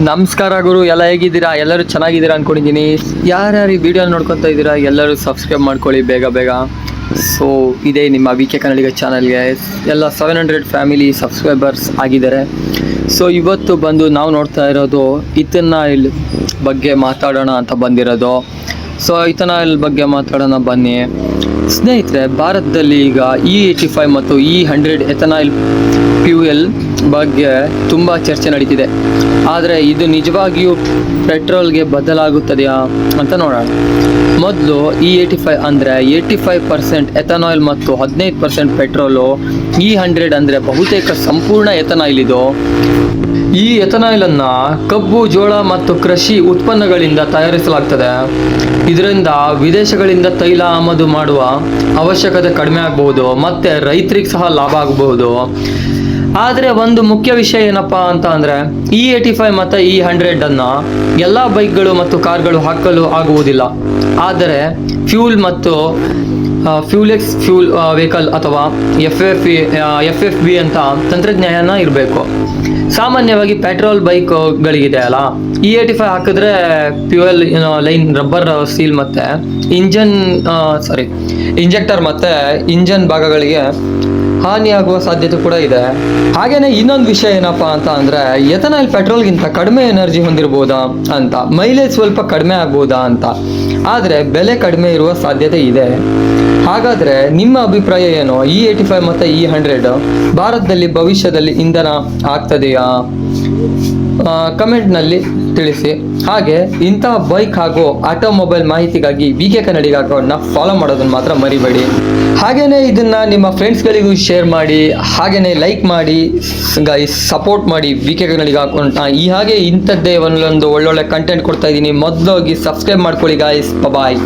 ನಮಸ್ಕಾರ ಗುರು, ಎಲ್ಲ ಹೇಗಿದ್ದೀರಾ? ಎಲ್ಲರೂ ಚೆನ್ನಾಗಿದ್ದೀರಾ ಅನ್ಕೊಂಡಿದ್ದೀನಿ. ಯಾರ್ಯಾರು ಈ ವಿಡಿಯೋ ನೋಡ್ಕೊತಾ ಇದ್ದೀರಾ ಎಲ್ಲರೂ ಸಬ್ಸ್ಕ್ರೈಬ್ ಮಾಡ್ಕೊಳ್ಳಿ ಬೇಗ ಬೇಗ. ಸೊ ಇದೇ ನಿಮ್ಮ ವಿ ಕೆ ಕನ್ನಡಿಗ ಚಾನಲ್ಗೆ ಎಲ್ಲ 700 ಫ್ಯಾಮಿಲಿ ಸಬ್ಸ್ಕ್ರೈಬರ್ಸ್ ಆಗಿದ್ದಾರೆ. ಸೊ ಇವತ್ತು ಬಂದು ನಾವು ನೋಡ್ತಾ ಇರೋದು ಇಥನಾಯಿಲ್ ಬಗ್ಗೆ ಮಾತಾಡೋಣ ಅಂತ ಬಂದಿರೋದು. ಸೊ ಇಥನಾಯಿಲ್ ಬಗ್ಗೆ ಮಾತಾಡೋಣ ಬನ್ನಿ ಸ್ನೇಹಿತರೆ. ಭಾರತದಲ್ಲಿ ಈಗ E85 ಮತ್ತು E100 ಎಥನಾಯಿಲ್ ಫ್ಯೂಯಲ್ ಬಗ್ಗೆ ತುಂಬ ಚರ್ಚೆ ನಡೀತಿದೆ. ಆದರೆ ಇದು ನಿಜವಾಗಿಯೂ ಪೆಟ್ರೋಲ್ಗೆ ಬದಲಾಗುತ್ತದೆಯಾ ಅಂತ ನೋಡೋಣ. ಮೊದಲು E85 ಅಂದರೆ 85% ಎಥನಾಯಿಲ್ ಮತ್ತು 15% ಪೆಟ್ರೋಲು. E100 ಅಂದರೆ ಬಹುತೇಕ ಸಂಪೂರ್ಣ ಎಥನಾಯಿಲ್. ಇದು ಈ ಎಥನಾಯಿಲನ್ನು ಕಬ್ಬು, ಜೋಳ ಮತ್ತು ಕೃಷಿ ಉತ್ಪನ್ನಗಳಿಂದ ತಯಾರಿಸಲಾಗ್ತದೆ. ಇದರಿಂದ ವಿದೇಶಗಳಿಂದ ತೈಲ ಆಮದು ಮಾಡುವ ಅವಶ್ಯಕತೆ ಕಡಿಮೆ ಆಗಬಹುದು ಮತ್ತು ರೈತರಿಗೆ ಸಹ ಲಾಭ ಆಗಬಹುದು. ಆದರೆ ಒಂದು ಮುಖ್ಯ ವಿಷಯ ಏನಪ್ಪ ಅಂತ ಅಂದರೆ E85 ಮತ್ತು E100 ಅನ್ನು ಎಲ್ಲ ಬೈಕ್ಗಳು ಮತ್ತು ಕಾರ್ಗಳು ಹಾಕಲು ಆಗುವುದಿಲ್ಲ. ಆದರೆ ಫ್ಯೂಲ್ ಮತ್ತು ಫ್ಯೂಲೆಕ್ಸ್ ಫ್ಯೂಲ್ ವೆಹಿಕಲ್ ಅಥವಾ FFV ಅಂತ ತಂತ್ರಜ್ಞಾನ ಇರಬೇಕು. ಸಾಮಾನ್ಯವಾಗಿ ಪೆಟ್ರೋಲ್ ಬೈಕ್ಗಳಿಗಿದೆ ಅಲ್ಲ, E85 ಹಾಕಿದ್ರೆ ಫ್ಯೂಯಲ್ ಲೈನ್, ರಬ್ಬರ್ ಸೀಲ್ ಮತ್ತು ಇಂಜೆಕ್ಟರ್ ಮತ್ತು ಇಂಜನ್ ಭಾಗಗಳಿಗೆ ಹಾನಿಯಾಗುವ ಸಾಧ್ಯತೆ ಕೂಡ ಇದೆ. ಹಾಗೇನೆ ಇನ್ನೊಂದು ವಿಷಯ ಏನಪ್ಪಾ ಅಂತ ಅಂದ್ರೆ ಎಥನಾಯಿಲ್ ಪೆಟ್ರೋಲ್ಗಿಂತ ಕಡಿಮೆ ಎನರ್ಜಿ ಹೊಂದಿರಬಹುದಾ ಅಂತ, ಮೈಲೇಜ್ ಸ್ವಲ್ಪ ಕಡಿಮೆ ಆಗ್ಬೋದಾ ಅಂತ, ಆದರೆ ಬೆಲೆ ಕಡಿಮೆ ಇರುವ ಸಾಧ್ಯತೆ ಇದೆ. ಹಾಗಾದ್ರೆ ನಿಮ್ಮ ಅಭಿಪ್ರಾಯ ಏನು? E85 ಮತ್ತು E100 ಭಾರತದಲ್ಲಿ ಭವಿಷ್ಯದಲ್ಲಿ ಇಂಧನ ಆಗ್ತದೆಯಾ? ಕಮೆಂಟ್ನಲ್ಲಿ ತಿಳಿಸಿ. ಹಾಗೆ ಇಂತಹ ಬೈಕ್ ಹಾಗೂ ಆಟೋಮೊಬೈಲ್ ಮಾಹಿತಿಗಾಗಿ VK ಕನ್ನಡಿಗ ಅಕೌಂಟ್ನ ಫಾಲೋ ಮಾಡೋದನ್ನ ಮಾತ್ರ ಮರಿಬೇಡಿ. ಹಾಗೇನೆ ಇದನ್ನ ನಿಮ್ಮ ಫ್ರೆಂಡ್ಸ್ಗಳಿಗೂ ಶೇರ್ ಮಾಡಿ, ಹಾಗೇನೆ ಲೈಕ್ ಮಾಡಿ ಗೈಸ್, ಸಪೋರ್ಟ್ ಮಾಡಿ VK ಕನ್ನಡಿಗ ಅಕೌಂಟ್ನ. ಹಾಗೆ ಇಂಥದ್ದೇ ಒಂದೊಂದು ಒಳ್ಳೊಳ್ಳೆ ಕಂಟೆಂಟ್ ಕೊಡ್ತಾ ಇದ್ದೀನಿ. ಮೊದಲು ಹೋಗಿ ಸಬ್ಸ್ಕ್ರೈಬ್ ಮಾಡ್ಕೊಳ್ಳಿ ಗೈಸ್. ಬಾಯ್.